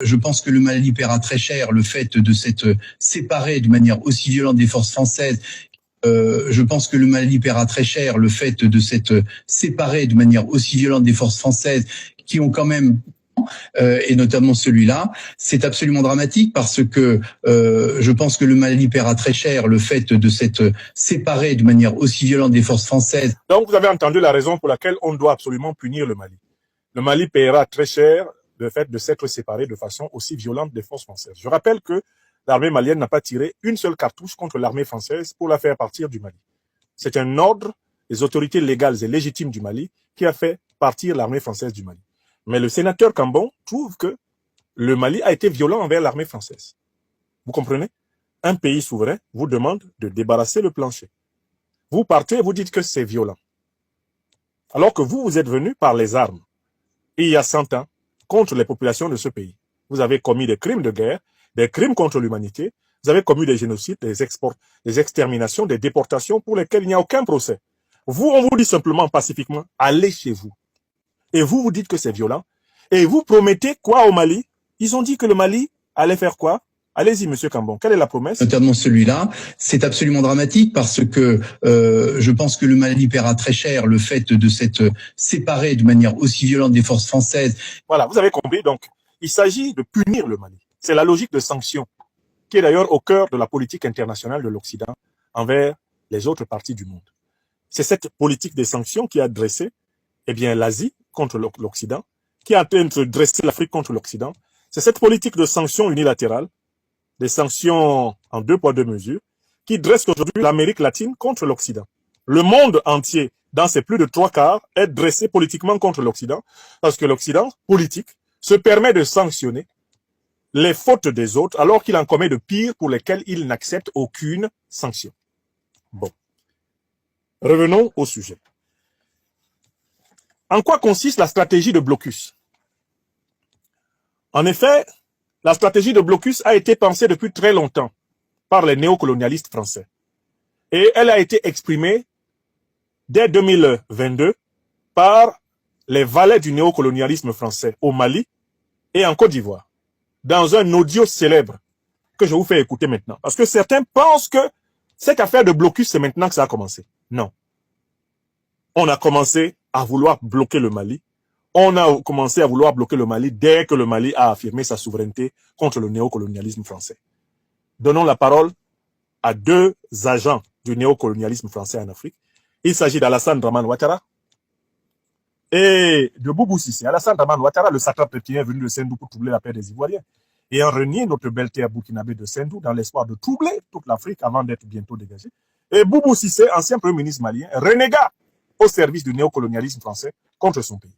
Je pense que le Mali paiera très cher le fait de s'être séparé de manière aussi violente des forces françaises. Je pense que le Mali paiera très cher le fait de s'être séparé de manière aussi violente des forces françaises qui ont quand même et notamment celui-là. C'est absolument dramatique parce que je pense que le Mali paiera très cher le fait de s'être séparé de manière aussi violente des forces françaises. Donc vous avez entendu la raison pour laquelle on doit absolument punir le Mali. Le Mali paiera très cher le fait de s'être séparé de façon aussi violente des forces françaises. Je rappelle que l'armée malienne n'a pas tiré une seule cartouche contre l'armée française pour la faire partir du Mali. C'est un ordre des autorités légales et légitimes du Mali qui a fait partir l'armée française du Mali. Mais le sénateur Cambon trouve que le Mali a été violent envers l'armée française. Vous comprenez? Un pays souverain vous demande de débarrasser le plancher. Vous partez et vous dites que c'est violent. Alors que vous êtes venu par les armes, il y a 100 ans, contre les populations de ce pays. Vous avez commis des crimes de guerre, des crimes contre l'humanité, vous avez commis des génocides, des exterminations, des déportations pour lesquelles il n'y a aucun procès. Vous, on vous dit simplement pacifiquement, allez chez vous. Et vous, vous dites que c'est violent. Et vous promettez quoi au Mali? Ils ont dit que le Mali allait faire quoi? Allez-y, monsieur Cambon, quelle est la promesse? Notamment celui-là, c'est absolument dramatique parce que je pense que le Mali paiera très cher le fait de s'être séparé de manière aussi violente des forces françaises. Voilà, vous avez compris. Donc, il s'agit de punir le Mali. C'est la logique de sanction qui est d'ailleurs au cœur de la politique internationale de l'Occident envers les autres parties du monde. C'est cette politique de sanctions qui a dressé l'Asie contre l'Occident, qui a en train de dresser l'Afrique contre l'Occident. C'est cette politique de sanctions unilatérales, des sanctions en 2 poids 2 mesures, qui dresse aujourd'hui l'Amérique latine contre l'Occident. Le monde entier, dans ses plus de 3/4, est dressé politiquement contre l'Occident, parce que l'Occident politique se permet de sanctionner les fautes des autres, alors qu'il en commet de pires pour lesquelles il n'accepte aucune sanction. Bon. Revenons au sujet. En quoi consiste la stratégie de blocus? En effet, la stratégie de blocus a été pensée depuis très longtemps par les néocolonialistes français. Et elle a été exprimée dès 2022 par les valets du néocolonialisme français au Mali et en Côte d'Ivoire, dans un audio célèbre que je vous fais écouter maintenant. Parce que certains pensent que cette affaire de blocus, c'est maintenant que ça a commencé. Non. On a commencé à vouloir bloquer le Mali. On a commencé à vouloir bloquer le Mali dès que le Mali a affirmé sa souveraineté contre le néocolonialisme français. Donnons la parole à 2 agents du néocolonialisme français en Afrique. Il s'agit d'Alassane Dramane Ouattara et de Boubou Cissé. Alassane Dramane Ouattara, le satrape reptilien venu de Sendou pour troubler la paix des Ivoiriens, et en renier notre belle terre burkinabé de Sendou dans l'espoir de troubler toute l'Afrique avant d'être bientôt dégagé. Et Boubou Cissé, ancien premier ministre malien, renégat au service du néocolonialisme français contre son pays.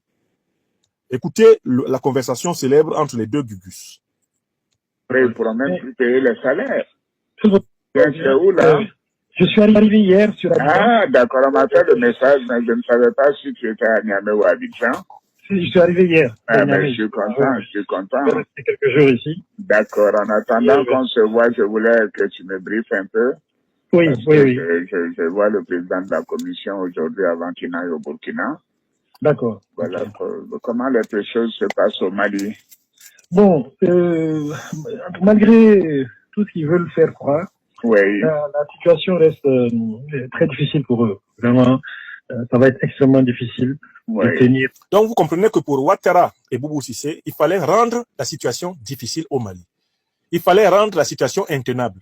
Écoutez la conversation célèbre entre les 2 Gugus. Il pourra même plus payer les salaires. C'est où là? Je suis arrivé hier sur Abidjan. Ah, d'accord, on m'a fait le message, mais je ne savais pas si tu étais à Niamey ou à Abidjan. Je suis arrivé hier. Ah, mais je suis content, je suis content. Je vais rester quelques jours ici. D'accord, en attendant qu'on se voit, je voulais que tu me briefes un peu. Oui, oui. Je vois le président de la commission aujourd'hui avant qu'il n'aille au Burkina. D'accord. Voilà, comment les choses se passent au Mali? Bon, malgré tout ce qu'ils veulent faire croire, oui. La situation reste très difficile pour eux. Vraiment, ça va être extrêmement difficile de tenir. Donc vous comprenez que pour Ouattara et Boubou Cissé, il fallait rendre la situation difficile au Mali. Il fallait rendre la situation intenable.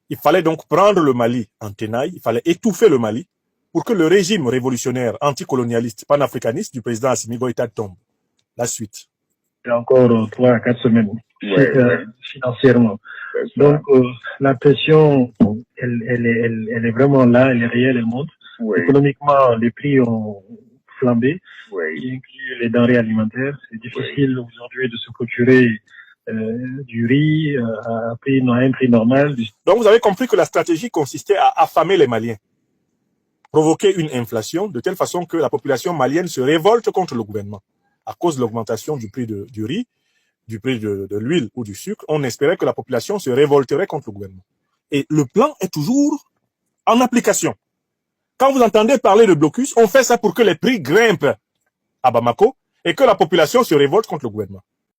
Il fallait donc prendre le Mali en tenaille, il fallait étouffer le Mali pour que le régime révolutionnaire anticolonialiste panafricaniste du président Assimi Goïta tombe. La suite. Il y a encore 3 à 4 semaines financièrement. Donc la pression, elle est vraiment là, elle est réelle, elle monte. Économiquement, les prix ont flambé, y inclut les denrées alimentaires. C'est difficile aujourd'hui de se procurer du riz à un prix normal. Donc vous avez compris que la stratégie consistait à affamer les Maliens, provoquer une inflation de telle façon que la population malienne se révolte contre le gouvernement. À cause de l'augmentation du prix du riz, du prix de l'huile ou du sucre, on espérait que la population se révolterait contre le gouvernement. Et le plan est toujours en application. Quand vous entendez parler de blocus, on fait ça pour que les prix grimpent à Bamako et que la population se révolte contre le gouvernement.